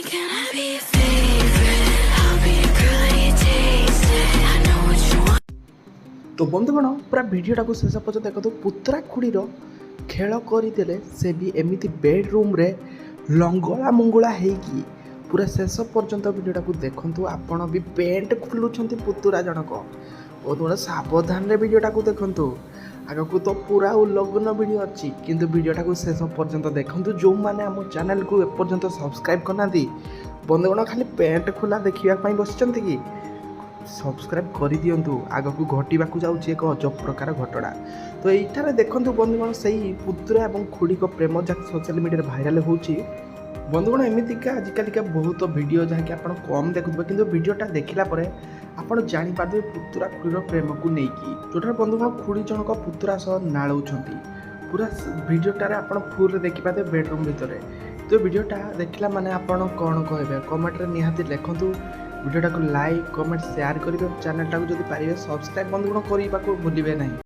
Can I be your favorite? I'll be your girl and you taste it. I know what you want. तो बंधुगण पूरा भिडटाक शेष पर्यटन देखो पुतरा खुड़ी खेल करदे से भी एमती बेडरूम रे लंगला मंगला होगी पूरा शेष पर्यंत भिडटाक देखु आपण भी पेंट खोलुंट पुतुरा जनक बहुत बड़ा सावधान भिडटाक देखु आगक तो पूरा उल्लग्न भिडियो अच्छी किंतु भिडटाक शेष पर्यंत देखु जो मैंने आम चैनल को एपर्यंत सब्सक्राइब करना बंधुगण खाली पेंट खोला देखा बस कि सब्सक्राइब कर दिंतु आग को घटवाक जाऊँगी एक अजब प्रकार घटना तो ये देखूँ बंधुगण से पुतुरा और खुड़ी प्रेम जहाँ सोशल मीडिया भाइराल हो बंधुगण एमतीका आजिकलिका बहुत वीडियो जहाँकि आप कम देखुए कि वीडियोटा देखला आपड़ जापारे पुतुरा खुड़ी प्रेम को लेकिन जोटा बंधुगण खुड़ी जनक पुतुरा सह नाड़ौंट पूरा भिडियोटार आप फुल देखिपारे बेडरूम भितर तो भिडियोटा देखला माने आपण कौन कहे कमेंट निहाती लिखु भिडियोटा को लाइक कमेंट शेयर करेंगे चैनल टाक जब पारे सब्सक्राइब बंधुगण करने को भूलिए नहीं।